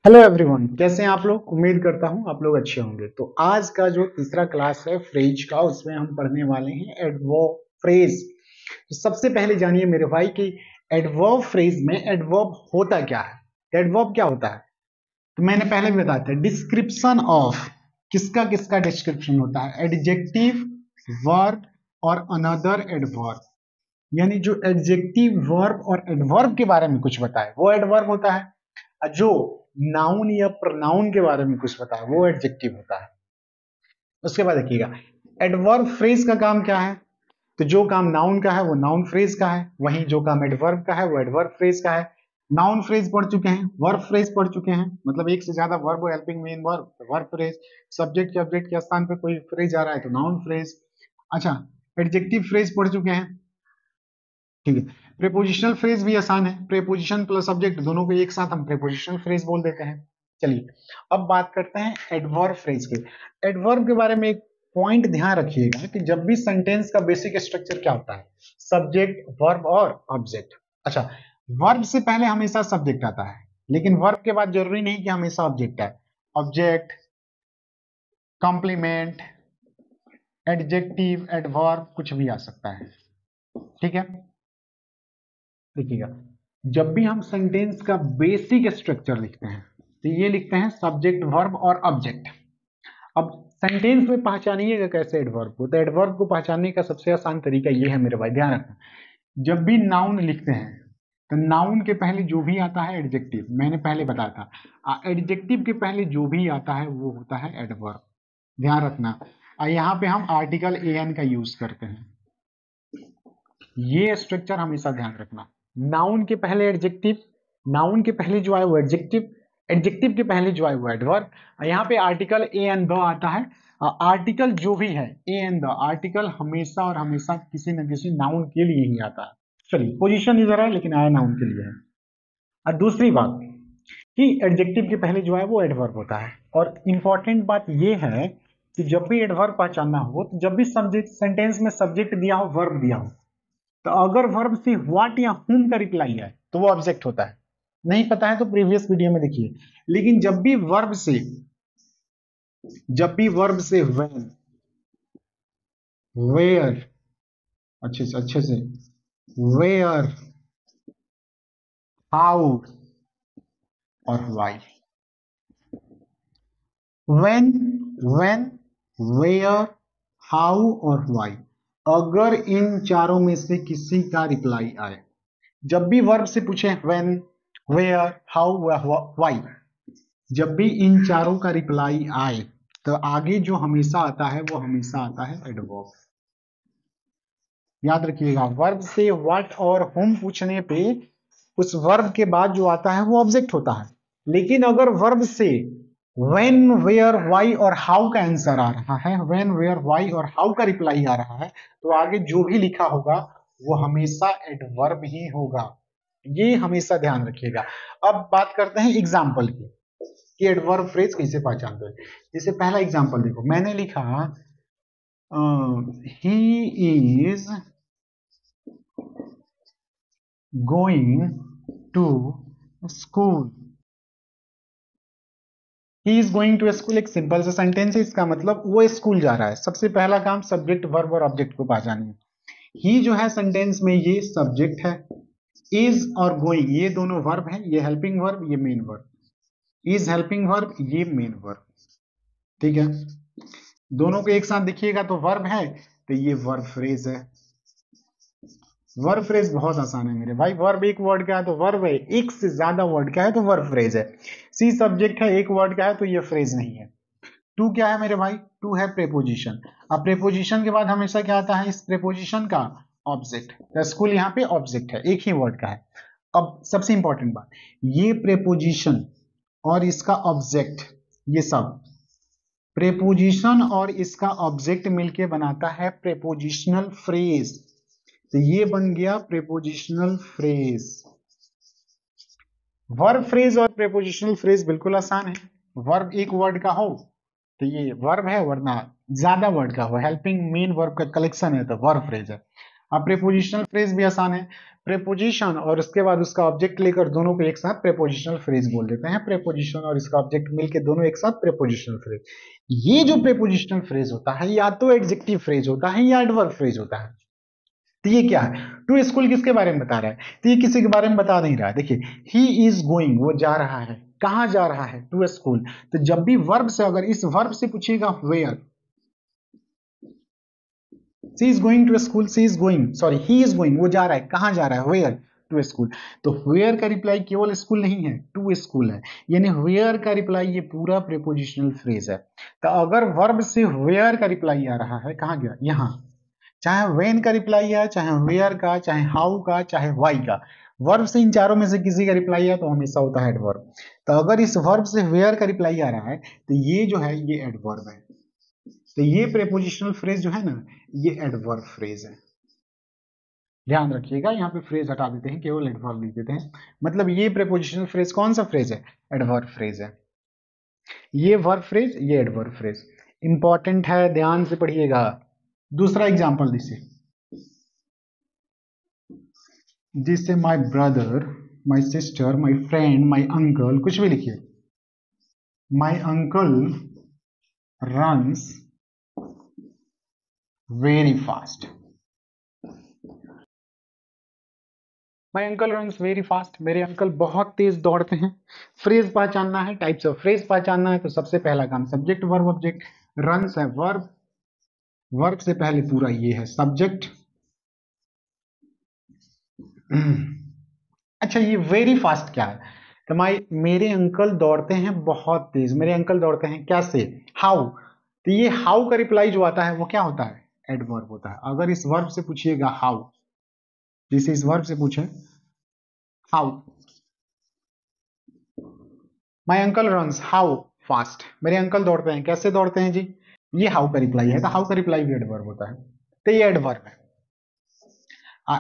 Hello everyone, कैसे हैं आप लोग। उम्मीद करता हूं आप लोग अच्छे होंगे। तो आज का जो तीसरा क्लास है फ्रेज का, उसमें हम पढ़ने वाले हैं एडवर्ब फ्रेज। तो सबसे पहले जानिए मेरे भाई कि एडवर्ब फ्रेज में एडवर्ब होता क्या है। एडवर्ब क्या होता है तो मैंने पहले भी बताया था, डिस्क्रिप्शन ऑफ। किसका किसका डिस्क्रिप्शन होता है? एडजेक्टिव, वर्ब और अनदर एडवर्ब। यानी जो एडजेक्टिव, वर्ब और एडवर्ब के बारे में कुछ बताए वो एडवर्ब होता है, जो नाउन या प्रोनाउन के बारे में कुछ बताए वो एडजेक्टिव होता है। उसके बाद देखिएगा, एडवर्ब फ्रेज का काम क्या है। तो जो काम नाउन का है वो नाउन फ्रेज का है, वहीं जो काम एडवर्ब का है वो एडवर्ब फ्रेज का है। नाउन फ्रेज पढ़ चुके हैं, वर्ब फ्रेज पढ़ चुके हैं, मतलब एक से ज्यादा verb, helping main verb, verb phrase. Subject के ऑब्जेक्ट के स्थान पे कोई फ्रेज आ रहा है तो नाउन फ्रेज। अच्छा, एडजेक्टिव फ्रेज पढ़ चुके हैं, ठीक है। प्रेपोजिशनल फ्रेज भी आसान है, प्रेपोजिशन प्लस सब्जेक्ट दोनों को एक साथ हम प्रेपोजिशनल फ्रेज बोल देते हैं। चलिए अब बात करते हैं एडवर्ब फ्रेज के। एडवर्ब के बारे में एक पॉइंट ध्यान रखिएगा कि जब भी सेंटेंस का बेसिक स्ट्रक्चर क्या होता है, सब्जेक्ट, वर्ब और ऑब्जेक्ट। अच्छा, वर्ब से पहले हमेशा सब्जेक्ट आता है, लेकिन वर्ब के बाद जरूरी नहीं कि हमेशा ऑब्जेक्ट आए। ऑब्जेक्ट, कॉम्प्लीमेंट, एडजेक्टिव, एडवर्ब कुछ भी आ सकता है, ठीक है। देखिएगा, जब भी हम सेंटेंस का बेसिक स्ट्रक्चर लिखते हैं तो ये लिखते हैं सब्जेक्ट, वर्ब और ऑब्जेक्ट। अब सेंटेंस में पहचानिएगा कैसे एडवर्ब को। तो एडवर्ब को पहचानने का सबसे आसान तरीका ये है मेरे भाई, ध्यान रखना। जब भी नाउन लिखते हैं तो नाउन के पहले जो भी आता है एडजेक्टिव, मैंने पहले बताया था, एडजेक्टिव के पहले जो भी आता है वो होता है एडवर्ब। ध्यान रखना। यहाँ पे हम आर्टिकल एन का यूज करते हैं, ये स्ट्रक्चर हमेशा ध्यान रखना। नाउन के पहले एडजेक्टिव, नाउन के पहले जो आए वो एडजेक्टिव, एडजेक्टिव के पहले जो आए वो एडवर्ब। यहाँ पे आर्टिकल ए एंड द आता है। आर्टिकल जो भी है, ए एंड द आर्टिकल हमेशा और हमेशा किसी न किसी नाउन के लिए ही आता है। चलिए, पोजीशन इधर है लेकिन आया नाउन के लिए है। और दूसरी बात कि एडजेक्टिव के पहले जो है वो एडवर्ब होता है। और इंपॉर्टेंट बात ये है कि जब भी एडवर्ब पहचानना हो, तो जब भी सब्जेक्ट सेंटेंस में सब्जेक्ट दिया हो, वर्ब दिया हो, तो अगर वर्ब से व्हाट या whom का रिप्लाई है तो वो ऑब्जेक्ट होता है। नहीं पता है तो प्रीवियस वीडियो में देखिए। लेकिन जब भी वर्ब से व्हेन, वेयर, अच्छे से वेयर, हाउ और व्हाई। व्हेन, वेयर, हाउ और व्हाई, अगर इन चारों में से किसी का रिप्लाई आए, जब भी वर्ब से पूछे व्हेन, वेयर, हाउ, व्हाई, जब भी इन चारों का रिप्लाई आए तो आगे जो हमेशा आता है वो हमेशा आता है एडवर्ब। याद रखिएगा, वर्ब से व्हाट और whom पूछने पे उस वर्ब के बाद जो आता है वो ऑब्जेक्ट होता है। लेकिन अगर वर्ब से when, where, why और how का आंसर आ रहा है, when, where, why और how का रिप्लाई आ रहा है, तो आगे जो भी लिखा होगा वो हमेशा एडवर्ब ही होगा। ये हमेशा ध्यान रखिएगा। अब बात करते हैं एग्जाम्पल की कि एडवर्ब फ्रेज कैसे पहचानते हैं। जैसे पहला एग्जांपल देखो, मैंने लिखा he is going to school. He is going to school एक सिंपल सा सेंटेंस है, इसका मतलब वो स्कूल जा रहा है। सबसे पहला काम सब्जेक्ट, वर्ब और ऑब्जेक्ट को पहचानिए। ही जो है सेंटेंस में ये सब्जेक्ट है, इज और गोइंग ये दोनों वर्ब है, ये हेल्पिंग वर्ब, ये main verb. Is helping verb, ये मेन वर्ब, ठीक है। दोनों को एक साथ देखिएगा तो वर्ब है, तो ये वर्ब फ्रेज है। वर्ब फ्रेज बहुत आसान है मेरे भाई। वर्ब एक वर्ड का है तो वर्ब है, एक से ज्यादा वर्ड का है तो वर्ब फ्रेज है। सी सब्जेक्ट है, एक वर्ड का है तो ये फ्रेज नहीं है। टू क्या है मेरे भाई? टू है प्रेपोजिशन। अब प्रेपोजिशन के बाद हमेशा क्या आता है? इस प्रेपोजिशन का ऑब्जेक्ट। स्कूल यहाँ पे ऑब्जेक्ट है, एक ही वर्ड का है। अब सबसे इंपॉर्टेंट बात, ये प्रेपोजिशन और इसका ऑब्जेक्ट, ये सब प्रेपोजिशन और इसका ऑब्जेक्ट मिलके बनाता है प्रेपोजिशनल फ्रेज। तो ये बन गया प्रेपोजिशनल फ्रेज। वर्ब फ्रेज और प्रेपोजिशनल फ्रेज बिल्कुल आसान है। वर्ब एक वर्ड का हो तो ये वर्ब है, वरना ज्यादा वर्ड का हो, हेल्पिंग मेन वर्ब का कलेक्शन है तो वर्ब फ्रेज है। अब प्रेपोजिशनल फ्रेज भी आसान है। प्रेपोजिशन और उसके बाद उसका ऑब्जेक्ट लेकर दोनों को एक साथ प्रेपोजिशनल फ्रेज बोल देते हैं। प्रेपोजिशन और इसका ऑब्जेक्ट मिलके दोनों एक साथ प्रेपोजिशनल फ्रेज। ये जो प्रेपोजिशनल फ्रेज होता है या तो एडजेक्टिव फ्रेज होता है या एडवर्ब फ्रेज होता है। तो ये क्या है? टू स्कूल किसके बारे में बता रहा है? तो ये किसी के बारे में बता नहीं रहा है। देखिए, ही इज गोइंग, वो जा रहा है। कहां जा रहा है? To school. तो जब भी वर्ब से, अगर इस वर्ब से पूछिएगा where, she is going to school, she is going, sorry he is going, वो जा रहा है। कहां जा रहा है? Where, to school. तो वेयर का रिप्लाई केवल स्कूल नहीं है, टू स्कूल है। यानी वेयर का रिप्लाई ये पूरा प्रीपोजिशनल फ्रेज है। तो अगर वर्ब से वेयर का रिप्लाई आ रहा है, कहां गया? यहां। चाहे वेन का रिप्लाई है, चाहे वेयर का, चाहे हाउ का, चाहे वाई का, वर्ब से इन चारों में से किसी का रिप्लाई है तो हमेशा होता है एडवर्ब। तो अगर इस वर्ब से वेयर का रिप्लाई आ रहा है तो ये जो है ये एडवर्ब है। तो ये प्रेपोजिशनल फ्रेज जो है ना, ये एडवर्ब फ्रेज है। ध्यान रखिएगा, यहाँ पे फ्रेज हटा देते हैं, केवल एडवर्ब लिख देते हैं। मतलब ये प्रेपोजिशनल फ्रेज कौन सा फ्रेज है? एडवर्ब फ्रेज है। ये वर्ब फ्रेज, ये एडवर्ब फ्रेज। इंपॉर्टेंट है, ध्यान से पढ़िएगा। दूसरा एग्जांपल दीजिए, जिससे my brother, my sister, my friend, my uncle, कुछ भी लिखिए। My uncle runs very fast. My uncle runs very fast, मेरे अंकल बहुत तेज दौड़ते हैं। फ्रेज पहचानना है, टाइप्स ऑफ फ्रेज पहचानना है, तो सबसे पहला काम सब्जेक्ट वर्ब ऑब्जेक्ट। रन्स है वर्ब, वर्ब से पहले पूरा ये है सब्जेक्ट। अच्छा, ये वेरी फास्ट क्या है? तो मेरे अंकल दौड़ते हैं बहुत तेज। मेरे अंकल दौड़ते हैं कैसे? हाउ। तो ये हाउ का रिप्लाई जो आता है वो क्या होता है? एडवर्ब होता है। अगर इस वर्ब से पूछिएगा हाउ, जैसे इस वर्ब से पूछे how, my uncle runs how fast, मेरे अंकल दौड़ते हैं कैसे दौड़ते हैं जी? ये हाउ का रिप्लाई है। तो हाउ का रिप्लाई भी एडवर्ब होता है। तो ये एडवर्ब है।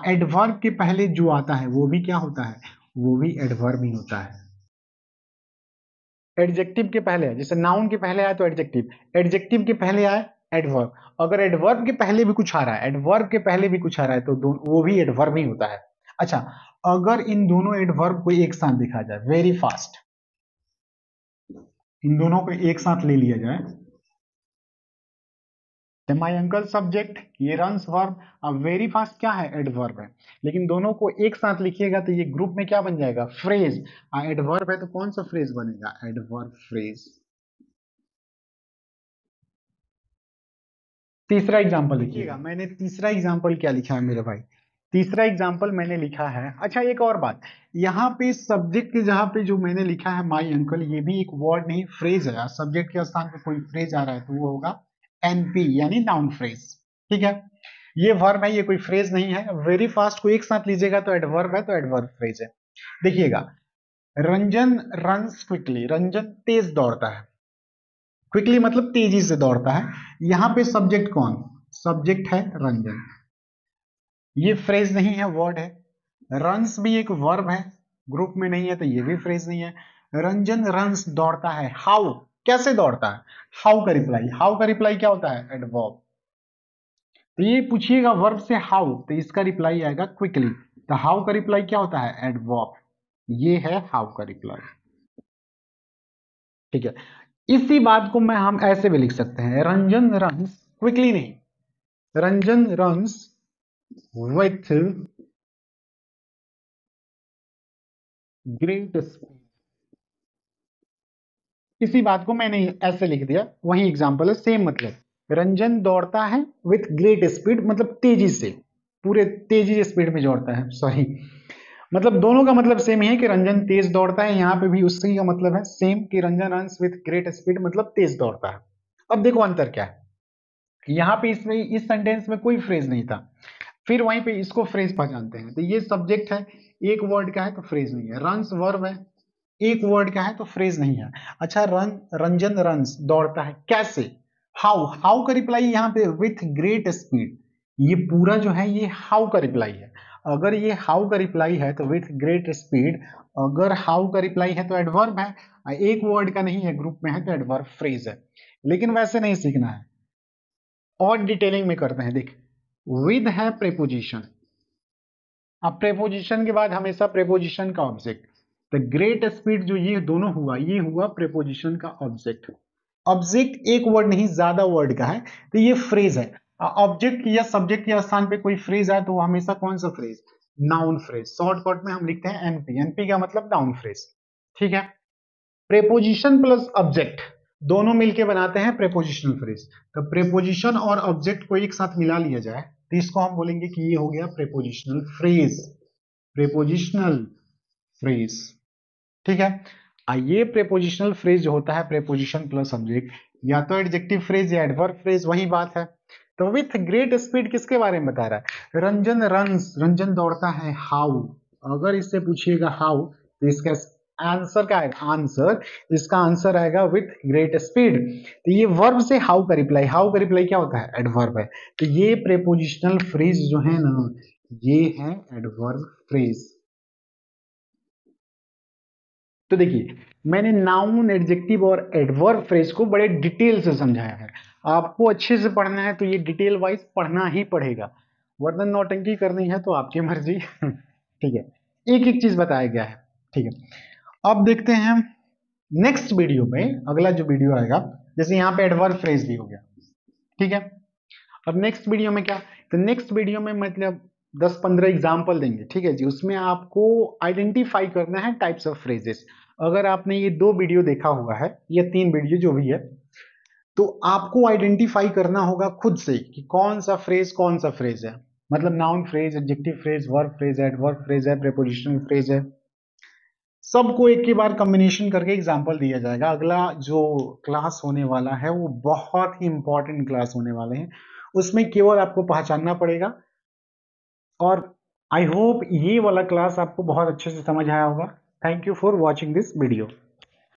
एडवर्ब के पहले जो आता है वो भी क्या होता है? वो भी एडवर्ब ही होता है। एडजेक्टिव के पहले है, जैसे नाउन के पहले आए तो एडजेक्टिव, एडजेक्टिव के पहले आए एडवर्ब। अगर एडवर्ब के पहले भी कुछ आ रहा है, एडवर्ब के पहले भी कुछ आ रहा है तो वो भी एडवर्ब ही होता है। अच्छा, अगर इन दोनों एडवर्ब को एक साथ लिखा जाए, वेरी फास्ट, इन दोनों को एक साथ ले लिया जाए, माय अंकल सब्जेक्ट, ये रन्स वर्ब, अब वेरी फास्ट क्या है? एडवर्ब है। लेकिन दोनों को एक साथ लिखिएगा तो ये ग्रुप में क्या बन जाएगा? फ्रेज। एडवर्ब है तो कौन सा फ्रेज बनेगा? Adverb phrase. तीसरा एग्जांपल लिखिएगा। मैंने तीसरा एग्जांपल क्या लिखा है मेरे भाई? तीसरा एग्जांपल मैंने लिखा है, अच्छा एक और बात, यहाँ पे सब्जेक्ट के जहां पे जो मैंने लिखा है माई अंकल, ये भी एक वर्ड नहीं फ्रेज है। सब्जेक्ट के स्थान पे कोई फ्रेज आ रहा है तो वो होगा एनपी, यानी नाउन फ्रेज। ठीक है, ये वर्ब है, ये कोई फ्रेज नहीं है। वेरी फास्ट को एक साथ लीजिएगा तो एडवर्ब है, तो एडवर्ब फ्रेज है। देखिएगा, रंजन रन्स क्विकली, रंजन तेज दौड़ता है। क्विकली मतलब तेजी से दौड़ता है। यहां पे सब्जेक्ट कौन? सब्जेक्ट है रंजन, ये फ्रेज नहीं है, वर्ड है। रन्स भी एक वर्ब है, ग्रुप में नहीं है तो ये भी फ्रेज नहीं है। रंजन रन्स दौड़ता है, हाउ, कैसे दौड़ता है? हाउ का रिप्लाई, हाउ का रिप्लाई क्या होता है? एडवर्ब। तो ये पूछिएगा वर्ब से हाउ, तो इसका रिप्लाई आएगा क्विकली। तो हाउ का रिप्लाई क्या होता है? एडवर्ब। ये है हाउ का रिप्लाई। ठीक है, इसी बात को हम ऐसे भी लिख सकते हैं, रंजन रन्स क्विकली नहीं, Ranjan runs with great speed. इसी बात को मैंने ऐसे लिख दिया, वही एग्जांपल है, सेम मतलब। रंजन दौड़ता है विथ ग्रेट स्पीड, मतलब तेजी से, पूरे तेजी स्पीड में दौड़ता है, सॉरी। मतलब दोनों का मतलब सेम ही है कि रंजन तेज दौड़ता है, यहाँ पे भी उसी का मतलब है सेम कि Ranjan runs with great speed, मतलब तेज दौड़ता है। अब देखो अंतर क्या है, यहाँ पे इसमें इस सेंटेंस में कोई फ्रेज नहीं था, फिर वहीं पे इसको फ्रेज पहचानते हैं। तो ये सब्जेक्ट है, एक वर्ड का है तो फ्रेज नहीं है। रन्स वर्ब है, एक वर्ड का है तो फ्रेज नहीं है। अच्छा, रंजन रन्स दौड़ता है कैसे? हाउ, हाउ का रिप्लाई यहाँ पे विथ ग्रेट स्पीड, ये पूरा जो है ये हाउ का रिप्लाई है। अगर ये हाउ का रिप्लाई है तो विथ ग्रेट स्पीड, अगर हाउ का रिप्लाई है तो एडवर्ब है, एक वर्ड का नहीं है, ग्रुप में है तो एडवर्ब फ्रेज है। लेकिन वैसे नहीं सीखना है, और डिटेलिंग में करते हैं। देख, विद है प्रेपोजिशन, अब प्रेपोजिशन के बाद हमेशा प्रेपोजिशन का ऑब्जेक्ट, द ग्रेट स्पीड जो ये दोनों हुआ, ये हुआ प्रेपोजिशन का ऑब्जेक्ट। ऑब्जेक्ट एक वर्ड नहीं ज्यादा वर्ड का है, तो ये फ्रेज है। ऑब्जेक्ट या सब्जेक्ट के स्थान पे कोई फ्रेज आए तो वो हमेशा कौन सा फ्रेज, नाउन फ्रेज। शॉर्टकट में हम लिखते हैं एनपी, एनपी का मतलब नाउन फ्रेज, ठीक है। प्रेपोजिशन प्लस ऑब्जेक्ट दोनों मिलके बनाते हैं प्रेपोजिशनल फ्रेज। तो प्रेपोजिशन और ऑब्जेक्ट को एक साथ मिला लिया जाए तो इसको हम बोलेंगे कि ये हो गया प्रेपोजिशनल फ्रेज, प्रेपोजिशनल फ्रेज, ठीक है। ये प्रेपोजिशनल फ्रेज जो होता है प्रेपोजिशन प्लस ऑब्जेक्ट, या तो एडजेक्टिव फ्रेज या एडवर्ब फ्रेज, वही बात है। तो विथ ग्रेट स्पीड किसके बारे में बता रहा है, रंजन रन्स, रंजन दौड़ता है। हाउ, अगर इससे पूछिएगा हाउ तो इसका आंसर क्या आएगा, आंसर, इसका आंसर आएगा विथ ग्रेट स्पीड। तो ये वर्ब से हाउ का रिप्लाई, हाउ का रिप्लाई क्या होता है, एडवर्ब है। तो ये प्रेपोजिशनल फ्रेज जो है ना, ये है एडवर्ब फ्रेज। तो देखिए मैंने नाउन, एडजेक्टिव और एडवर्ब फ्रेज को बड़े डिटेल से समझाया है। आपको अच्छे से पढ़ना है तो ये डिटेल वाइज पढ़ना ही पड़ेगा, वरना नौटंकी करनी है तो आपकी मर्जी ठीक है, एक एक चीज बताया गया है, ठीक है। अब देखते हैं नेक्स्ट वीडियो में, अगला जो वीडियो आएगा, जैसे यहाँ पे एडवर्ब फ्रेज भी हो गया, ठीक है। अब नेक्स्ट वीडियो में क्या, तो नेक्स्ट वीडियो में मतलब 10-15 एग्जाम्पल देंगे, ठीक है जी। उसमें आपको आइडेंटिफाई करना है टाइप्स ऑफ फ्रेजेस। अगर आपने ये 2 वीडियो देखा हुआ है या 3 वीडियो जो भी है, तो आपको आइडेंटिफाई करना होगा खुद से कि कौन सा फ्रेज है, मतलब noun phrase, adjective phrase, verb phrase, adverb phrase है, प्रीपोजिशनल फ्रेज है। सबको एक के बार कॉम्बिनेशन करके एग्जाम्पल दिया जाएगा। अगला जो क्लास होने वाला है वो बहुत ही इंपॉर्टेंट क्लास होने वाले हैं, उसमें केवल आपको पहचानना पड़ेगा। और आई होप ये वाला क्लास आपको बहुत अच्छे से समझ आया होगा। Thank you for watching this video.